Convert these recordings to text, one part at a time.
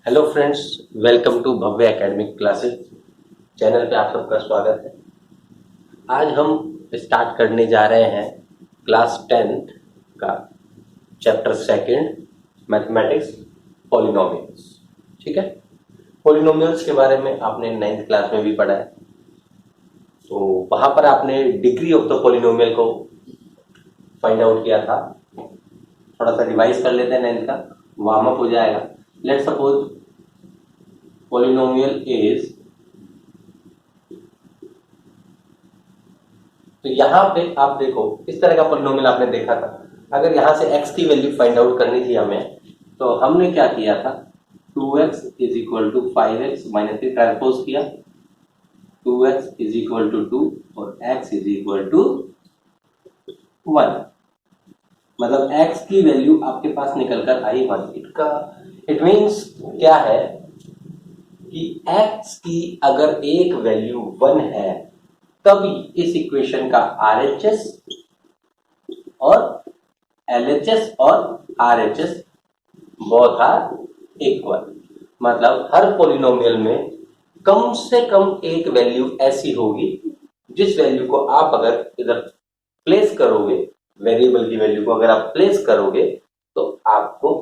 Hello friends, welcome to Bhavya academic classes. Channel पे आप सबका स्वागत है। आज हम स्टार्ट करने जा रहे हैं क्लास 10th का चैप्टर सेकंड मैथमेटिक्स पॉलिनोमियल्स। ठीक है, पॉलिनोमियल्स के बारे में आपने 9th क्लास में भी पढ़ा है, तो वहां पर आपने डिग्री ऑफ द पॉलिनोमियल को फाइंड आउट किया था। थोड़ा सा रिवाइज कर लेते हैं, 9th का वार्म अप हो जाएगा। लेट्स सपोज polynomial is, तो यहां पे आप देखो इस तरह का पॉलिनोमियल आपने देखा था। अगर यहां से x की वैल्यू फाइंड आउट करनी थी हमें, तो हमने क्या किया था, 2x is equal to 5x minus 3 transpose किया, 2x इज इक्वल टू 2 और x इज इक्वल टू 1। मतलब x की वैल्यू आपके पास निकल कर आई 1। इट मीन्स क्या है कि x की अगर एक वैल्यू 1 है तभी इस इक्वेशन का RHS और LHS और RHS बोथ आर इक्वल। मतलब हर पॉलिनोमियल में कम से कम एक वैल्यू ऐसी होगी जिस वैल्यू को आप अगर इधर प्लेस करोगे, वेरिएबल की वैल्यू को अगर आप प्लेस करोगे, तो आपको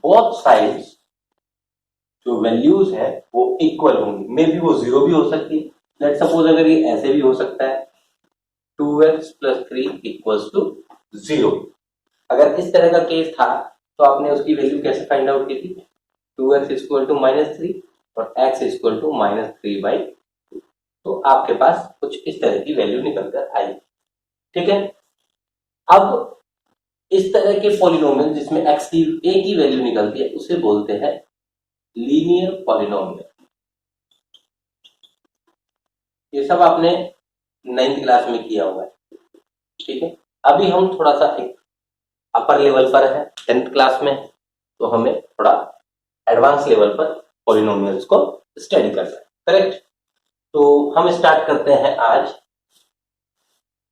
बोथ साइड्स जो वैल्यूज है वो इक्वल होंगी। मे बी वो 0 भी हो सकती है। लेट सपोज अगर ये ऐसे भी हो सकता है, 2x प्लस 3 इक्वल्स टू 0। अगर इस तरह का केस था तो आपने उसकी वैल्यू कैसे फाइंड आउट की थी, 2x इक्वल टू -3 और x इक्वल टू -3/2। तो आपके पास कुछ इस तरह की वैल्यू निकल कर आई। ठीक है, अब इस तरह के पॉलिनोमियल जिसमें x की एक ही वैल्यू निकलती है उसे बोलते हैं लीनियर पॉलिनोमियल। ये सब आपने 9th क्लास में किया हुआ है। ठीक है, अभी हम थोड़ा सा एक अपर लेवल पर है, 10th क्लास में, तो हमें थोड़ा एडवांस लेवल पर पॉलिनोमियल्स को स्टडी करना है। करेक्ट, तो हम स्टार्ट करते हैं आज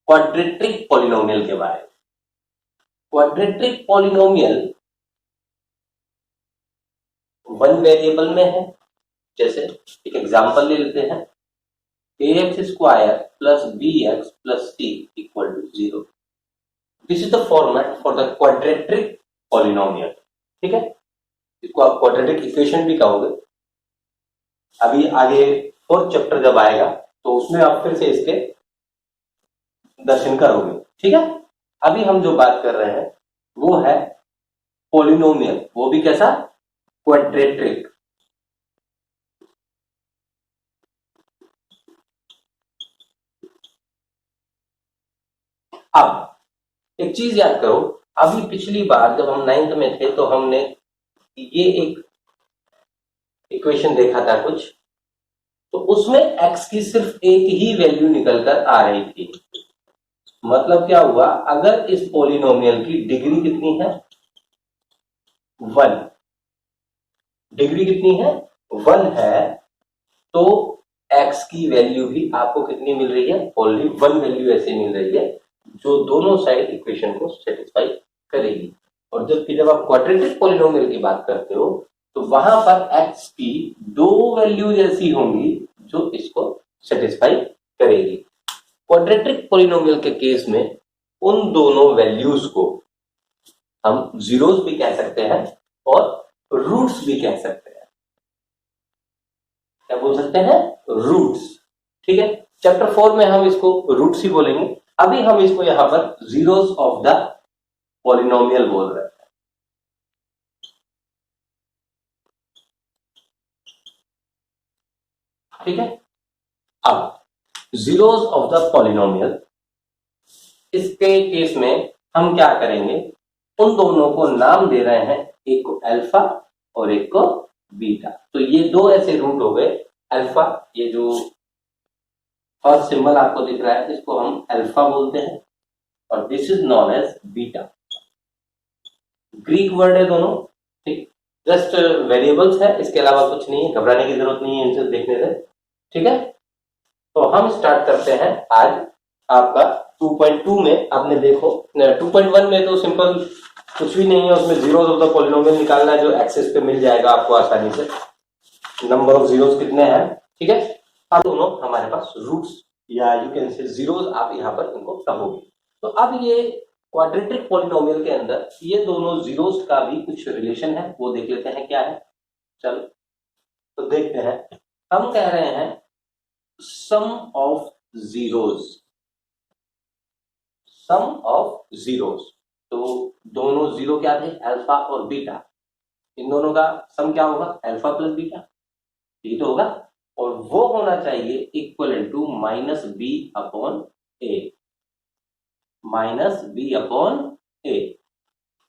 क्वाड्रेटिक पॉलिनोमियल के बारे में। क्वाड्रेटिक पॉलिनोमियल वन वेरिएबल में है। जैसे एक एग्जांपल ले लेते हैं, ax square plus bx plus c equal to 0। This is the format for the quadratic polynomial. ठीक है, इसको आप क्वाड्रेटिक इक्वेशन भी कहोगे। अभी आगे 4th चैप्टर जब आएगा तो उसमें आप फिर से इसके दर्शन करोगे। ठीक है, अभी हम जो बात कर रहे हैं वो है पॉलिनोमियल, वो भी कैसा, क्वाड्रेटिक। अब एक चीज याद करो, अभी पिछली बार जब हम 9th में थे तो हमने ये एक इक्वेशन देखा था कुछ, तो उसमें x की सिर्फ एक ही वैल्यू निकलकर आ रही थी। मतलब क्या हुआ, अगर इस पॉलिनोमियल की डिग्री कितनी है, 1, डिग्री कितनी है, 1 है, तो x की वैल्यू भी आपको कितनी मिल रही है, ओनली 1 वैल्यू ऐसे मिल रही है जो दोनों साइड इक्वेशन को सेटिस्फाई करेगी। और जब आप क्वाड्रेटिक पॉलिनोमियल की बात करते हो तो वहां पर x की 2 वैल्यूज ऐसी होंगी जो इसको सेटिस्फाई करेगी। क्वाड्रेटिक पॉलिनोमियल के केस में उन दोनों वैल्यूज को हम जीरोस भी कह सकते हैं और रूट्स भी कह सकते हैं। क्या बोल सकते हैं, रूट्स। ठीक है, चैप्टर 4 में हम इसको रूट्स ही बोलेंगे। अभी हम इसको यहां पर जीरोस ऑफ द पॉलिनोमियल बोल रहे हैं। ठीक है, अब जीरोस ऑफ द पॉलिनोमियल, इसके केस में हम क्या करेंगे, उन दोनों को नाम दे रहे हैं, एक को अल्फा और एक को बीटा। तो ये दो ऐसे रूट हो गए, अल्फा, ये जो फर्स्ट सिंबल आपको दिख रहा है इसको हम अल्फा बोलते हैं, और this is known as beta. Greek word है दोनों। ठीक, जस्ट वेरिएबल्स है, इसके अलावा कुछ नहीं है, घबराने की जरूरत नहीं है इनसे देखने से। ठीक है, तो हम स्टार्ट करते हैं आज आपका 2.2 में। आपने देखो 2.1 में तो सिंपल कुछ भी नहीं है उसमें, जीरोस ऑफ द पॉलिनोमियल निकालना है जो एक्सेस पे मिल जाएगा आपको आसानी से। नंबर ऑफ जीरोस कितने हैं, ठीक है। अब दोनों हमारे पास रूट्स या यू कैन से जीरोस, आप यहाँ पर इनको कहोगे। तो अब ये क्वाड्रेटिक पॉलिनोमियल के अंदर ये दोनों जीरोस का भी कुछ रिलेशन है, वो देख लेते हैं क्या है। चलो तो देखते हैं। हम कह रहे हैं sum of zeros, sum of zeros. तो दोनों जीरो क्या थे, अल्फा और बीटा, इन दोनों का सम क्या होगा, अल्फा प्लस बीटा, ठीक तो होगा। और वो होना चाहिए equal to minus B upon A, minus B upon A,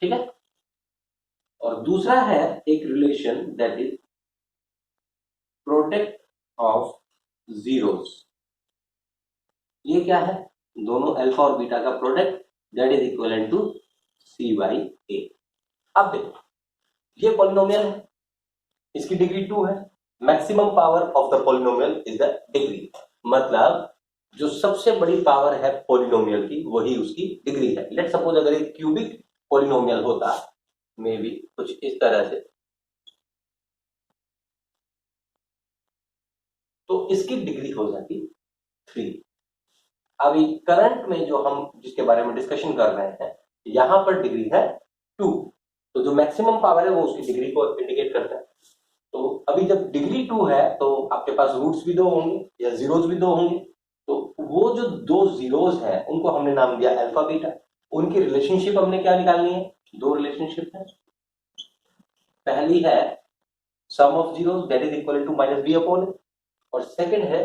ठीक है। और दूसरा है एक relation that is product of zeros. ये क्या है, दोनों अल्फा और बीटा का product that is equal to C by A. अब देखो ये पॉलिनोमियल है, इसकी डिग्री 2 है। Maximum power of the polynomial is the degree, मतलब जो सबसे बड़ी पावर है पॉलिनोमियल की वही उसकी डिग्री है। लेट सपोज अगर एक क्यूबिक पॉलिनोमियल होता, मे बी कुछ इस तरह से, तो इसकी डिग्री हो जाती 3। अभी करंट में जो हम जिसके बारे में डिस्कशन कर रहे हैं, यहां पर डिग्री है 2, तो जो मैक्सिमम पावर है वो उसकी डिग्री को इंडिकेट करता है। तो अभी जब डिग्री 2 है तो आपके पास रूट्स भी 2 होंगे या जीरोस भी 2 होंगे। तो वो जो 2 जीरोस है उनको हमने नाम दिया अल्फा बीटा। उनकी रिलेशनशिप हमने क्या निकालनी है, 2 रिलेशनशिप है। पहली है sum of zeros that is equal to minus B upon A, और सेकंड है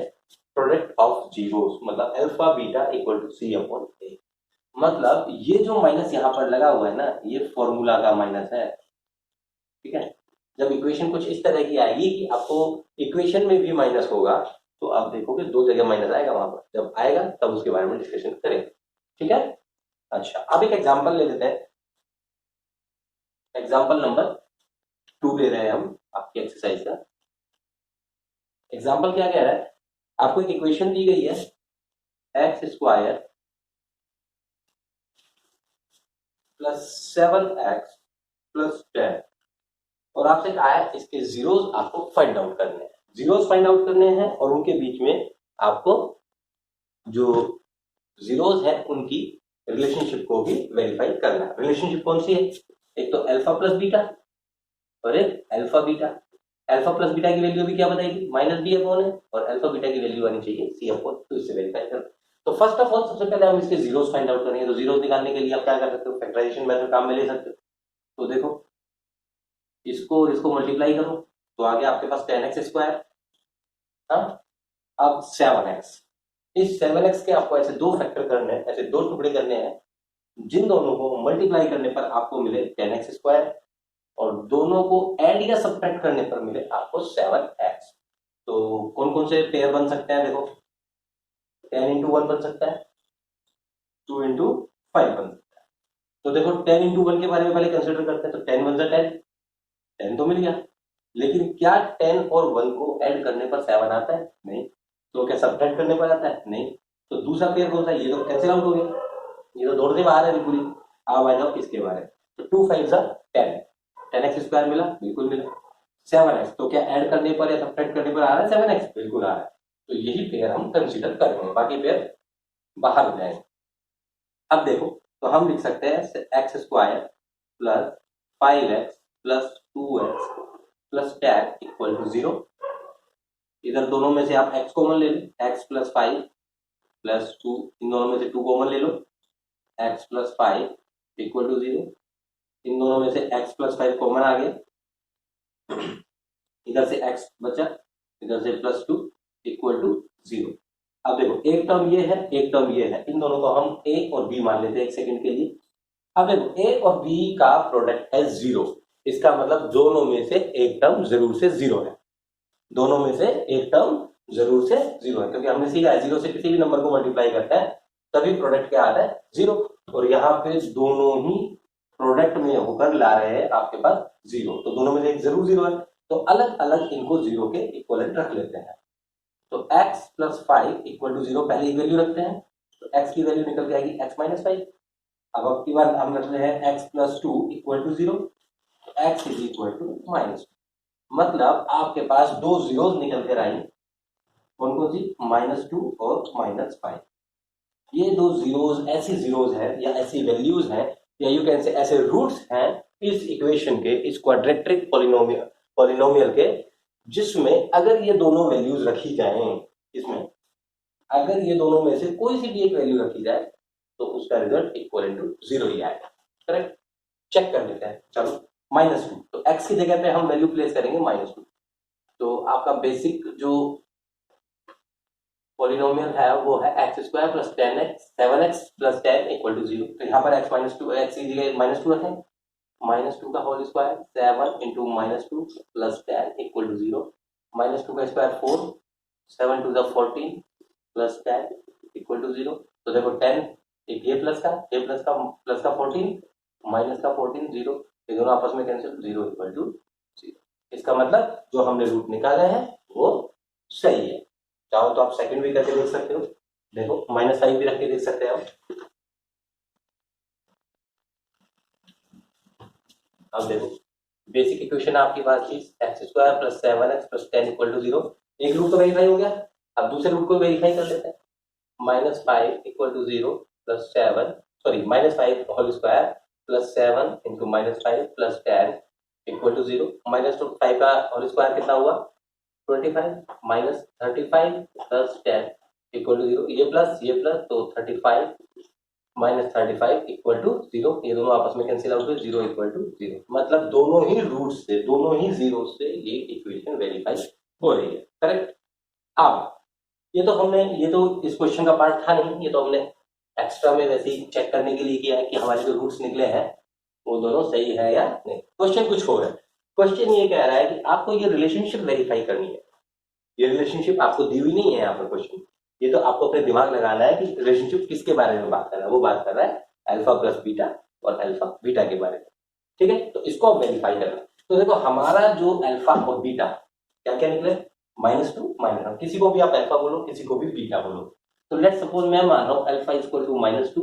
प्रोडक्ट ऑफ जीरोस, मतलब alpha beta equal to C upon A. मतलब ये जो माइनस यहाँ पर लगा हुआ है ना, ये फॉर्मूला का माइनस है, ठीक है। जब इक्वेशन कुछ इस तरह की आएगी कि आपको इक्वेशन में भी माइनस होगा, तो आप देखोगे 2 जगह माइनस आएगा, वहां पर जब आएगा तब उसके बारे में डिस्कशन करेंगे, ठीक है। अच्छा अब एक एग्जांपल ले लेते हैं। एग्जांपल नंबर 2 ले रहे हैं हम आपकी एक्सरसाइज का। एग्जांपल क्या कह रहा है, आपको एक इक्वेशन दी गई है x square plus 7x plus 10, और आपसे कहा है इसके जीरोस आपको फाइंड आउट करने हैं। जीरोस फाइंड आउट करने हैं और उनके बीच में आपको जो जीरोस है उनकी रिलेशनशिप को भी वेरीफाई करना है। रिलेशनशिप कौन सी है, एक तो अल्फा प्लस बीटा और एक alpha beta. Alpha plus beta की वैल्यू भी क्या बताएगी, माइनस बी अपॉन है, और अल्फा बीटा की वैल्यू आनी चाहिए सी अपॉन, तो इससे वेरीफाई करना। तो फर्स्ट ऑफ ऑल सबसे पहले हम इसके जीरोस फाइंड आउट करेंगे। तो जीरोस निकालने के लिए आप क्या कर सकते हो, फैक्टराइजेशन मेथड काम में ले सकते हो। तो देखो इसको और इसको मल्टीप्लाई करो तो आगे आपके पास 10x स्क्वायर, हाँ। अब 7x, इस 7x के आपको ऐसे 2 फैक्टर करने हैं, ऐसे 2 टुकड़े करने हैं जिन दोनों को मल्टीप्लाई करने पर आपको मिले 10x स्क्वायर, और दोनों को ऐड या सब्ट्रैक्ट करने पर मिले आपको 7x। तो कौन कौन से पेयर बन सकते हैं, देखो 10 इंटू 1 बन सकता है, 2 इंटू 5 बन सकता है। तो देखो 10 इंटू 1 के बारे में पहले कंसिडर करते हैं। तो 10 1 10, 10 तो मिल गया, लेकिन क्या 10 और 1 को ऐड करने पर 7 आता है, नहीं। तो क्या सब्ट्रैक्ट करने पर आता है, नहीं। तो दूसरा पेयर कौन सा, ये तो कैंसिल आउट हो गया, ये तो दौड़ते बाहर है बिल्कुल ही। अब आ जाओ इसके बारे में। तो 2 5 10, 10x स्क्वायर मिला, बिल्कुल मिला। 7x तो क्या ऐड करने पर या सब्ट्रैक्ट करने पर आ रहा है 7x, बिल्कुल आ रहा है। तो यही पेयर हम कंसिडर करेंगे, बाकी पेयर बाहर हो जाएंगे। अब देखो तो हम लिख सकते हैं x square plus 5x plus 2x plus 10 equal to 0। इधर दोनों में से आप x कॉमन ले लो, x प्लस 5 प्लस 2, इन दोनों में से 2 कॉमन ले लो, x प्लस 5 इक्वल टू 0। इन दोनों में से x प्लस 5 कॉमन आ गया, इधर से x बचा, इधर से प्लस 2 इक्वल टू 0। अब देखो एक टर्म ये है, एक टर्म ये है, इन दोनों को हम a और b मान लेते हैं एक सेकंड के लिए। अब देखो a और b का प्रोडक्ट है 0, इसका मतलब दोनों में से एक टर्म जरूर से 0 है, दोनों में से एक टर्म जरूर से 0 है, क्योंकि हमने सीखा है 0 से किसी भी नंबर को मल्टीप्लाई करता है तभी प्रोडक्ट क्या आता है 0, और यहाँ पे दोनों ही प्रोडक्ट में होकर ला रहे हैं आपके पास 0, तो दोनों में से एक जरूर 0 है। तो अलग अलग इनको 0 के इक्वलेंट रख लेते हैं। तो x प्लस 5 इक्वल टू 0 पहले ही वैल्यू रखते हैं, तो x की वैल्यू निकल के आएगी x माइनस 5। अब की बार हम रख रहे हैं x plus two equal to zero, x is equal to minus, मतलब आपके पास दो जीरोस निकल कर आई, कौन कौन सी, -2 और -5। ये दो जीरोस ऐसी जीरोस है या ऐसी वैल्यूज हैं या यू कैन से ऐसे रूट्स हैं इस इक्वेशन के, इस क्वाड्रेटिक पॉलिनोमियल के, जिसमें अगर ये दोनों वैल्यूज रखी जाएं, इसमें अगर ये दोनों में से कोई सी भी एक वैल्यू रखी जाए तो उसका रिजल्ट इक्वल टू जीरो ही आएगा। करेक्ट, चेक कर लेते हैं। चलो -2, तो x की जगह पे हम वैल्यू प्लेस करेंगे -2, तो आपका बेसिक जो पॉलिनोमियल है वो है x² plus 10x 7x plus 10 equal to zero. तो यहाँ पर x की जगह -2 रखें, -2 का whole square 7 into -2 plus 10 equal to zero, -2 का square 4, 7 to the 14 plus 10 equal to zero. तो देखो 10, एक ये प्लस का 14 माइनस का 14 जीरो, ये दोनों आपस में cancel, zero equal to zero. इसका मतलब जो हमने रूट निकाले हैं वो सही है। चाहो तो आप सेकंड भी करके देख सकते हो, देखो -5 भी रख के देख सकते हो। अब देखो बेसिक इक्वेशन आपकी बात थी x² plus 7x plus 10 equal to zero, एक रूट तो वेरीफाई हो गया, अब दूसरे रूट को वेरीफाई कर लेते हैं। -5 equal to zero plus 7, sorry -5 whole square plus 7 into -5 plus 10 equal to zero, -5 का होल स्क्वायर कितना हुआ 25, -35 प्लस 10 इक्वल टू जीरो, ये प्लस तो 35 -35 इक्वल टू जीरो, ये दोनों आपस में कैंसिल आउट हुए, जीरो इक्वल टू जीरो, मतलब दोनों ही रूट से, दोनों ही जीरो से ये इक्वेशन वेरीफाई हो रही है। करेक्ट। अब ये तो इस क्वेश्चन का पार्ट था नहीं, ये तो हमने एक्स्ट्रा में वैसे ही चेक करने के लिए किया है कि हमारे जो रूट्स निकले हैं वो दोनों सही है या नहीं। क्वेश्चन कुछ और है, क्वेश्चन ये कह रहा है कि आपको ये रिलेशनशिप वेरीफाई करनी है। ये रिलेशनशिप आपको दी हुई नहीं है यहाँ पर क्वेश्चन, ये तो आपको अपने दिमाग लगाना है कि रिलेशनशिप किसके बारे में बात कर रहा है, वो बात कर रहा है अल्फा प्लस बीटा और अल्फा बीटा के बारे में। ठीक है, तो इसको आप वेरीफाई करना। तो देखो हमारा जो अल्फा और बीटा क्या क्या निकले, -2 -1, किसी को भी आप अल्फा बोलो, किसी को भी बीटा बोलो। तो लेट्स सपोज मैं मान रहा हूं alpha equal to -2,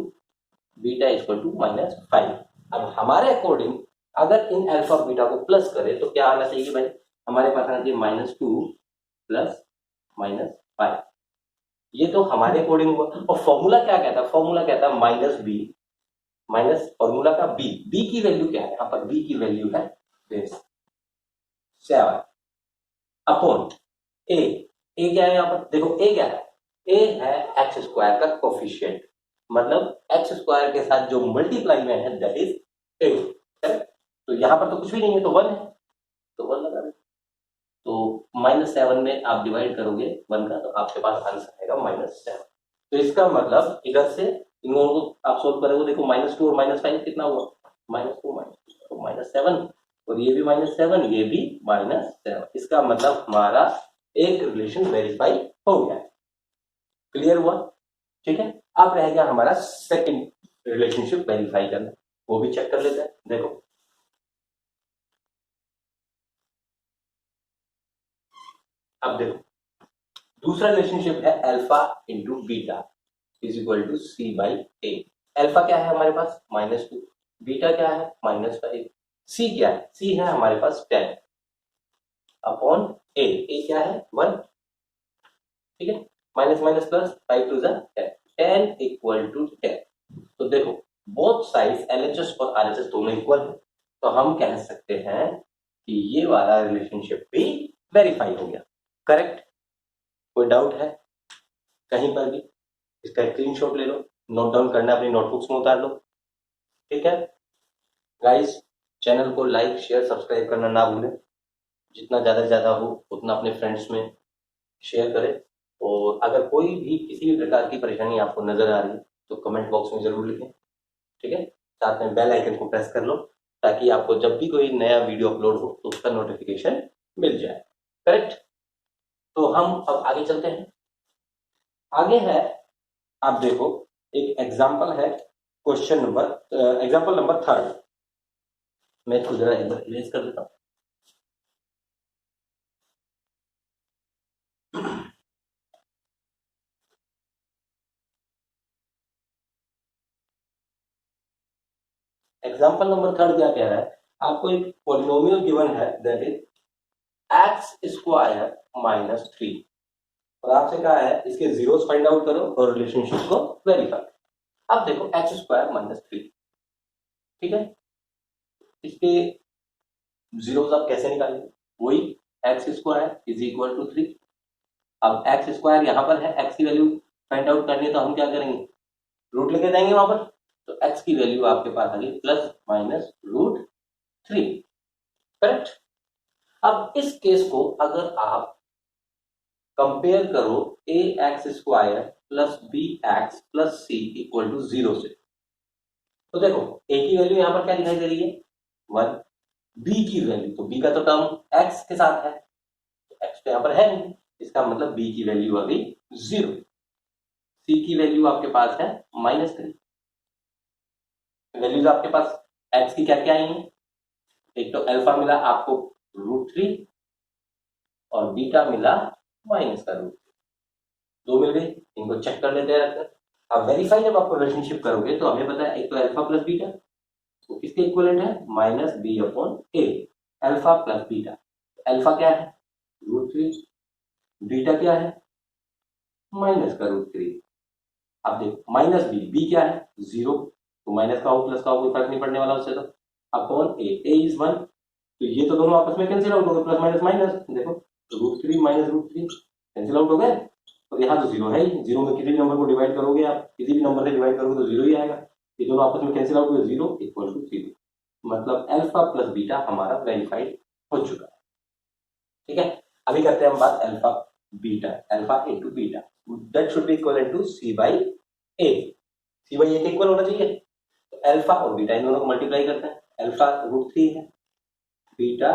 beta equal to -5। अब हमारे अकॉर्डिंग अगर इन अल्फा बीटा को प्लस करें तो क्या आना चाहिए भाई, हमारे पास आना चाहिए -2 प्लस -5। ये तो हमारे अकॉर्डिंग हुआ, और फॉर्मूला क्या कहता है, फॉर्मूला कहता है -b माइनस फॉर्मूला का b की वैल्यू क्या है, यहाँ पर b की वैल्यू है 7 अपॉन a। क्या है यहाँ पर, देखो a क्या है, a है x² का कोफिशिएंट, मतलब x² के साथ जो मल्टीप्लाई में है दैट इज a। तो यहाँ पर तो कुछ भी नहीं है, तो 1 है, तो 1 लगा दें। तो -7 में आप डिवाइड करोगे 1 का, तो आपके पास आंसर आएगा -7। तो इसका मतलब इधर से इन दोनों को आप सोल्व करोगे, देखो -2 और -5 कितना हुआ, -2 तो -7, और ये भी -7, ये भी -7। इसका मतलब हमारा एक रिलेशन वेरीफाई हो गया है। क्लियर हुआ? ठीक है, अब रह गया हमारा सेकंड रिलेशनशिप वेरीफाई करना, वो भी चेक कर लेते हैं। देखो अब देखो दूसरा रिलेशनशिप है alpha into beta is equal to C by A. Alpha क्या है हमारे पास -2, बीटा क्या है -5, सी क्या है, सी है हमारे पास 10 अपॉन ए, क्या है 1। ठीक है, minus minus plus 5 to 10, 10 equal to 10। तो देखो बोथ साइड्स एलएचएस और आरएचएस दोनों इक्वल है, तो हम कह सकते हैं कि ये वाला रिलेशनशिप भी वेरीफाई हो गया। करेक्ट, कोई डाउट है कहीं पर भी, इसका स्क्रीनशॉट ले लो, नोट डाउन करना अपनी नोटबुक्स में उतार लो। ठीक है गाइस, चैनल को लाइक शेयर सब्सक्राइब करना ना भूलें, जितना ज़्यादा से ज़्यादा हो उतना अपने फ्रेंड्स में शेयर करें, और अगर कोई भी किसी भी प्रकार की परेशानी आपको नजर आ रही है तो कमेंट बॉक्स में जरूर लिखें। ठीक है, साथ में बेल आइकन को प्रेस कर लो ताकि आपको जब भी कोई नया वीडियो अपलोड हो तो उसका नोटिफिकेशन मिल जाए। करेक्ट, तो हम अब आगे चलते हैं। आगे है, आप देखो एक एग्जाम्पल है, एग्जाम्पल नंबर 3। मैं इसको जरा एक बार इरेज कर देता हूँ। एग्जाम्पल नंबर थर्ड क्या कह रहा है, आपको एक पॉलिनोमियल गिवन है that is x square minus 3 और आपसे कहा है इसके जीरोस फाइंड आउट करो और रिलेशनशिप को वेरीफाई। अब देखो एक्स स्क्वायर माइनस 3, ठीक है, इसके जीरोस आप कैसे निकालेंगे, वही x square is equal to 3। अब एक्स स्क्वायर यहाँ पर है, एक्स की वैल्यू फाइंड आउट करनी है तो हम क्या करेंगे, रूट लेके जाएंगे वहां पर, तो एक्स की वैल्यू आपके पास आ गई प्लस माइनस रूट 3, करेक्ट। अब इस केस को अगर आप कंपेयर करो A X square plus B X plus C equal to 0 से, तो देखो ए की वैल्यू यहां पर क्या दिखाई दे रही है 1, बी की वैल्यू, तो बी का तो टर्म एक्स के साथ है, तो एक्स तो यहां पर है नहीं, इसका मतलब बी की वैल्यू आ गई 0। सी की वैल्यू आपके पास है -3। वैल्यूज आपके पास एक्स की क्या क्या आई है, एक तो अल्फा मिला आपको √3 और बीटा मिला माइनस का रूट, दो मिल गई, इनको चेक कर लेते हैं। अब वेरीफाई जब आप रिलेशनशिप करोगे तो हमें पता है एक तो अल्फा प्लस बीटा, तो किसके इक्विवेलेंट है माइनस बी अपॉन ए, अल्फा प्लस बीटा। अल्फा क्या है √3, बीटा क्या है माइनस का √3। अब देखो माइनस बी क्या है 0, तो माइनस का हो प्लस का हो कोई फर्क नहीं पड़ने वाला उससे, तो अपॉन ए इज 1, तो ये तो दोनों आपस में कैंसिल आउट हो गए, प्लस माइनस माइनस, देखो √3 माइनस √3 कैंसिल आउट हो गए, और यहाँ तो 0 है ही, 0 में किसी भी नंबर को डिवाइड करोगे आप, किसी भी नंबर से डिवाइड करोगे तो 0 ही आएगा, ये दोनों आपस में कैंसिल आउट हुए, 0 इक्वल टू 0, मतलब अल्फा प्लस बीटा हमारा वेरीफाइड हो चुका है, ठीक है। अभी करते हैं हम बात alpha beta, alpha into beta, that should be equal to C by A, C by A के इक्वल होना चाहिए, तो अल्फा और बीटा इन दोनों को मल्टीप्लाई करते हैं, अल्फा √3 है, बीटा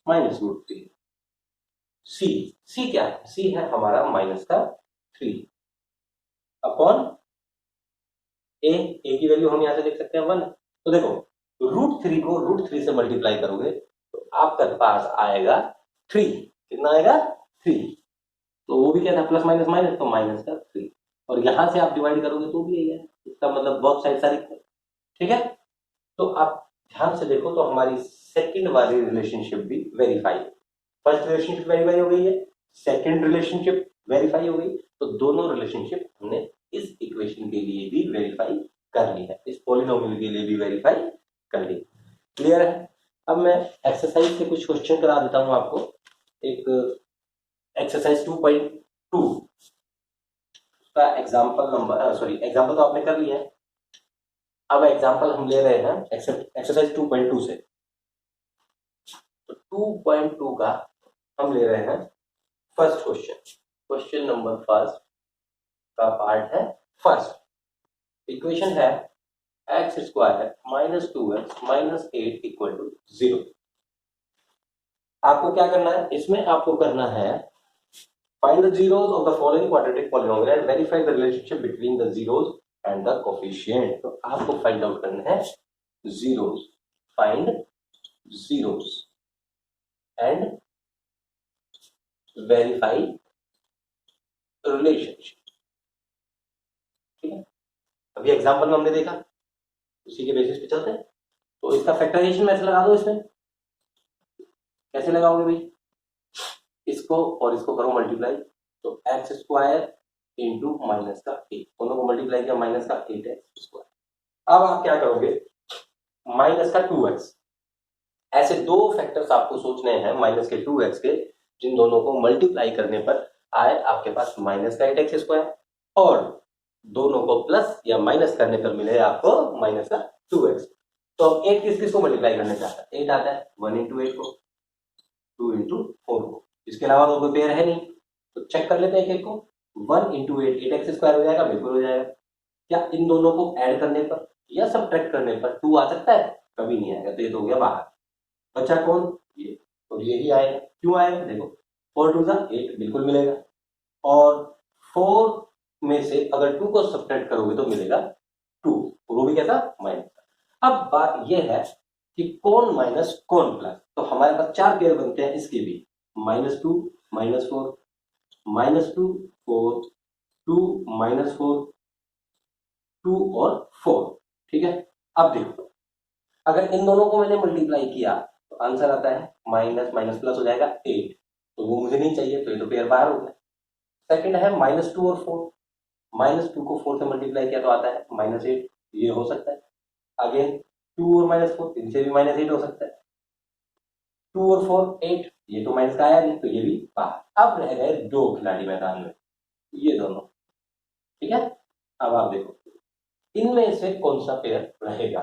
माइनस √3, सी, सी क्या है, सी है हमारा माइनस का 3 अपॉन ए की वैल्यू हम यहां से देख सकते हैं 1, तो देखो √3 को √3 से मल्टीप्लाई करोगे तो आपका पास आएगा 3, कितना आएगा 3, तो वो भी क्या था प्लस माइनस माइनस, तो माइनस का 3, और यहां से आप डिवाइड करोगे तो भी यही है, इसका मतलब बोथ साइड सारी, ठीक है। तो आप ध्यान से देखो तो हमारी सेकंड वाली रिलेशनशिप भी वेरीफाई, फर्स्ट रिलेशनशिप वेरीफाई हो गई है, सेकंड रिलेशनशिप वेरीफाई हो गई, तो दोनों रिलेशनशिप हमने इस इक्वेशन के लिए भी वेरीफाई कर ली है, इस पॉलिनोमियल के लिए भी वेरीफाई कर ली, क्लियर है। अब मैं एक्सरसाइज से कुछ क्वेश्चन करा देता हूं आपको, एक एक्सरसाइज 2.2 का एग्जांपल नंबर, सॉरी एग्जांपल तो आपने कर लिया है, अब एग्जांपल हम ले रहे हैं एक्सरसाइज 2.2 से, तो 2.2 का हम ले रहे हैं first question, question number first का पार्ट है फर्स्ट, इक्वेशन है x square minus 2x minus 8 equal to 0। आपको क्या करना है, इसमें आपको करना है find the zeros of the following quadratic polynomial and verify the relationship between the zeros and the coefficient। तो आपको फाइंड आउट करना है zeros, find zeros and verify relationship, ठीक है। अभी एग्जांपल में हमने देखा, उसी के बेसिस पे चलते हैं, तो इसका फैक्टराइजेशन में ऐसे लगा दो, इसमें कैसे लगाओगे भाई, इसको और इसको करो मल्टीप्लाई, तो एक्स स्क्वायर इंटू माइनस का 8, दोनों को मल्टीप्लाई किया माइनस का 8x²। अब आप क्या करोगे माइनस का 2x, ऐसे दो फैक्टर्स आपको सोचने हैं माइनस के 2x के, जिन दोनों को मल्टीप्लाई करने पर आए आपके पास माइनस का 8x², और दोनों को प्लस या माइनस करने पर मिले आपको माइनस का 2x। तो अब 8 किस किस को मल्टीप्लाई करने चाहता है, 8 आता है 1 इंटू 8 को, 2 इंटू 4 को, इसके अलावा तो कोई पेयर है नहीं, तो चेक कर लेते हैं एक को, 1 इंटू 8 8x² हो जाएगा, बिल्कुल हो जाएगा। क्या इन दोनों को ऐड करने पर या सब्ट्रैक्ट करने पर 2 आ सकता है, कभी नहीं आएगा, तो ये तो हो गया बाहर, बचा कौन ये, और यही आएगा, क्यों आएगा देखो 4 2 8 बिल्कुल मिलेगा, और 4 में से अगर 2 को सब्ट्रैक्ट करोगे तो मिलेगा 2, और वो भी कैसा माइनस। अब बात यह है कि कौन माइनस कौन प्लस, तो हमारे पास 4 पेयर बनते हैं इसके भी, -2 -4 -2 4 2 -4 2 और 4, ठीक है। अब देखो अगर इन दोनों को मैंने मल्टीप्लाई किया तो आंसर आता है माइनस माइनस प्लस हो जाएगा 8, तो वो मुझे नहीं चाहिए, तो ये तो पेयर बाहर हो गया। सेकंड है -2 और 4, -2 को 4 से मल्टीप्लाई किया तो आता है -8, ये हो सकता है। अगेन 2 और -4, इनसे भी -8 हो सकता है। 2 और 4 8, ये तो माइनस का आया नहीं, तो ये भी बाहर। अब रह गए दो खिलाड़ी मैदान में, ये दोनों, ठीक है। अब आप देखो इनमें से कौन सा पेयर रहेगा।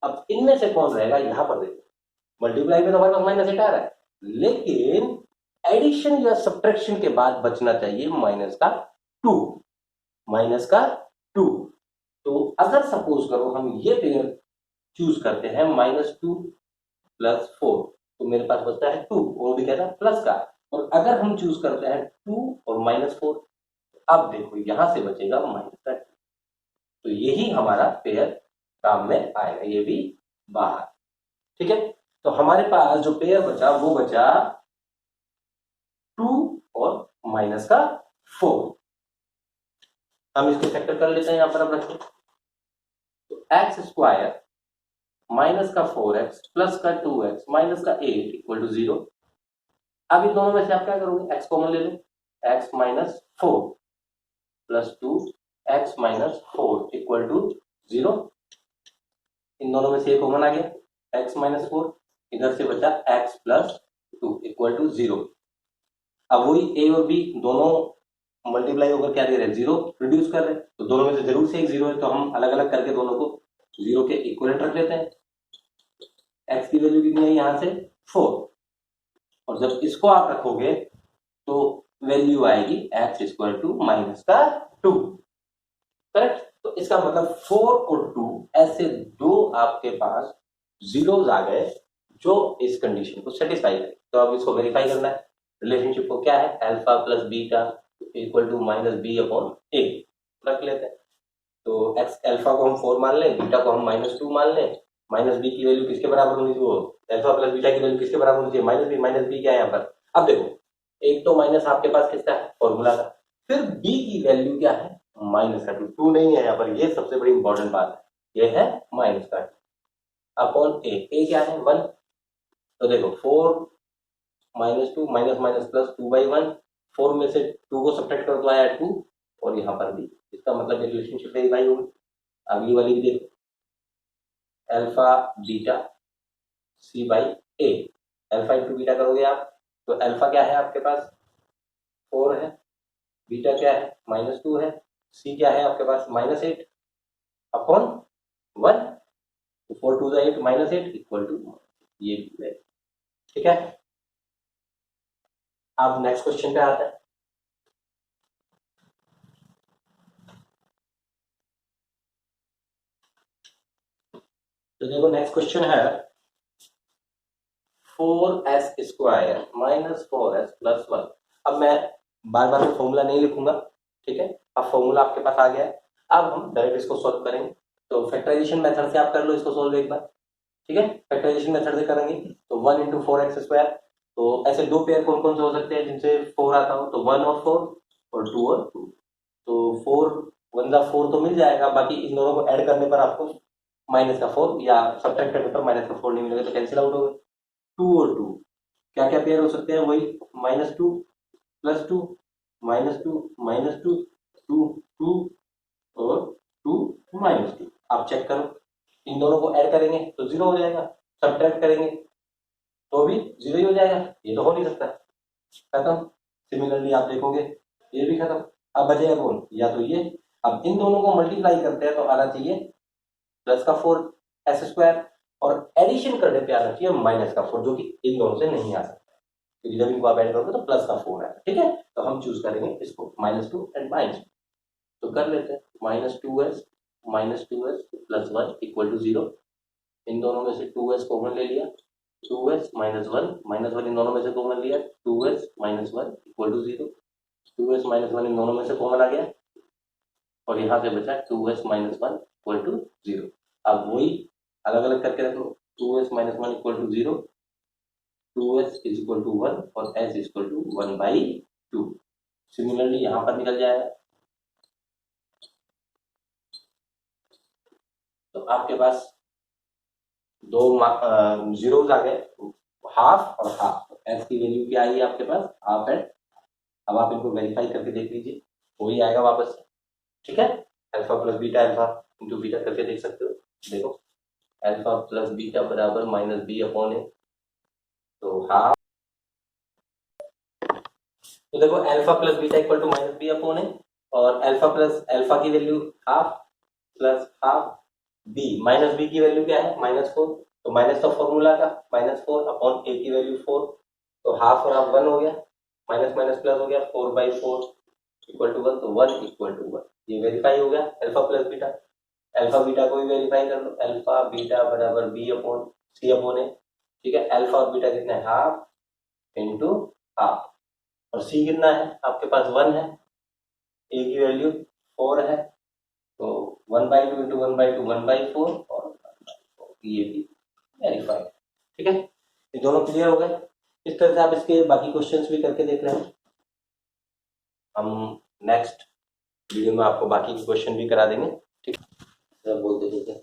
अब इनमें से कौन रहेगा यहां पर देखो, मल्टीप्लाई में तो हमारे पास -8 आ रहा है, लेकिन एडिशन या सब्ट्रैक्शन के बाद बचना चाहिए -2, -2। तो अगर सपोज करो हम ये पेयर चूज करते हैं -2 + 4, तो मेरे पास बचता है 2, वो भी कहता है प्लस का। और अगर हम चूज करते हैं 2 और -4, अब देखो यहां से बचेगा -2, तो यही हमारा पेयर काम में आएगा, ये भी बाहर, ठीक है। तो हमारे पास जो पेयर बचा वो बचा 2 और -4। हम इसको फैक्टर कर लेते हैं यहां पर, अब रखें तो x² -4x + 2x -8 = 0। अब इन दोनों में से आप क्या करोगे, x कॉमन ले लो, x - 4 + 2 x - 4 = 0। इन दोनों में से एक कॉमन आ गया, x - 4, इधर से बचा x + 2 = 0। अब वही a और b दोनों मल्टीप्लाई होकर क्या दे रहे हैं, 0 रिड्यूस कर रहे हैं, तो दोनों में से जरूर से एक 0 है, तो हम अलग अलग करके दोनों को 0 के इक्वलेंट रख लेते हैं। x की वैल्यू कितनी है यहाँ से 4, और जब इसको आप रखोगे तो वैल्यू आएगी x = -2, करेक्ट। तो इसका मतलब 4 और 2 ऐसे दो आपके पास जीरोस आ गए जो इस कंडीशन को सेटिस्फाई करें। तो अब इसको वेरीफाई करना है, रिलेशनशिप को क्या है, अल्फा प्लस बीटा = -b/a रख लेते हैं। तो एक्स अल्फा को हम 4 मान लें, बीटा को हम -2 मान लें, -b की वैल्यू किसके बराबर होनी चाहिए, अल्फा प्लस बीटा की वैल्यू किसके बराबर होनी चाहिए, -b क्या है यहाँ पर। अब देखो एक तो माइनस आपके पास किसका है, फॉर्मूला का, फिर b की वैल्यू क्या है, -2 नहीं है यहाँ पर, ये सबसे बड़ी इंपॉर्टेंट बात है, ये है -2 अपॉन a क्या है 1। तो देखो 4 -2 माइनस माइनस प्लस 2/1, 4 में से 2 को सब्ट्रैक्ट कर दो आया 2, और यहाँ पर भी इसका मतलब ये रिलेशनशिप वेरीफाई होगी। अगली वाली भी देखो, alpha beta c/a, alpha into beta करोगे आप तो अल्फा क्या है आपके पास 4 है, बीटा क्या है -2 है, सी क्या है आपके पास -8 अपॉन 1, 4 2 8 -8 = ये है, ठीक है। अब नेक्स्ट क्वेश्चन पे आते हैं। तो देखो नेक्स्ट क्वेश्चन है 4s² -4s + 1। अब मैं बार बार फॉर्मूला नहीं लिखूंगा, ठीक है। अब फॉर्मूला आपके पास आ गया है, अब हम डायरेक्ट इसको सॉल्व करेंगे। तो फैक्टराइजेशन मेथड से आप कर लो इसको सॉल्व एक बार, ठीक है। फैक्टराइजेशन मेथड से करेंगे तो 1 × 4x², तो ऐसे दो पेयर कौन कौन से हो सकते हैं जिनसे 4 आता हो, तो 1 और 4 और 2 और 2। तो 4 1 × 4 तो मिल जाएगा, बाकी इन दोनों को ऐड करने पर आपको -4 या सब्ट्रैक्ट करने पर -4 नहीं मिलेगा, तो कैंसिल आउट हो गए। 2 और 2 क्या क्या पेयर हो सकते हैं, वही -2 + 2 -2 -2 2 2 और 2 -2। आप चेक करो, इन दोनों को ऐड करेंगे तो 0 हो जाएगा, सब्ट्रैक्ट करेंगे तो भी 0 ही हो जाएगा, ये तो हो नहीं सकता, खत्म। सिमिलरली आप देखोगे ये भी खत्म। अब बचेगा कौन, या तो ये। अब इन दोनों को मल्टीप्लाई करते हैं तो आना चाहिए +4s², और एडिशन करने पे आना चाहिए -4, जो कि इन दोनों से नहीं आ सकता, क्योंकि जब इनको आप ऐड करोगे तो +4 है, ठीक है। तो हम चूज करेंगे इसको -2 एंड -2, तो कर लेते हैं -2s + 1 = 0। इन दोनों में से 2s कॉमन ले लिया, 2s - 1 इन दोनों में से कॉमन लिया, 2s - 1 = 0। 2s - 1 इन दोनों में से कॉमन आ गया, और यहाँ से बचा 2s - 1 = 0। अब वही अलग अलग करके रख लो, 2s - 1 = 0, 2s = 1 और s = 1/2। सिमिलरली यहाँ पर निकल जाएगा, तो आपके पास दो जीरोस आ गए, हाफ और हाफ। एक्स की वैल्यू क्या आई है आपके पास, हाफ है। अब आप इनको वेरीफाई करके देख लीजिए, हो ही आएगा वापस से, ठीक है। Alpha plus beta alpha into beta करके देख सकते हो। देखो अल्फा प्लस बीटा बराबर माइनस बी अपॉन ए, तो हाफ, तो देखो alpha plus beta equal to minus B upon A, और अल्फा प्लस अल्फा की value half plus half B, minus B की वैल्यू क्या है -4, तो माइनस का फॉर्मूला था -4 अपॉन ए की वैल्यू 4, तो हाफ और हाफ 1 हो गया, माइनस माइनस प्लस हो गया, 4/4 इक्वल टू 1, तो 1 इक्वल टू 1। ये वेरीफाई हो गया alpha plus beta. Alpha beta को भी वेरीफाई कर लो, अल्फा बीटा बराबर B upon C upon A, ठीक है। अल्फा और बीटा कितने, हाफ इंटू हाफ, और सी कितना है आपके पास 1 है, ए की वैल्यू 4 है, तो 1/2 इंटू 1/2 1/4, और 1/4, ये भी वेरीफाई, ठीक है। ये दोनों क्लियर हो गए। इस तरह से आप इसके बाकी क्वेश्चंस भी करके देख लें। हम नेक्स्ट वीडियो में आपको बाकी के क्वेश्चन भी करा देंगे, ठीक है। बोलते हैं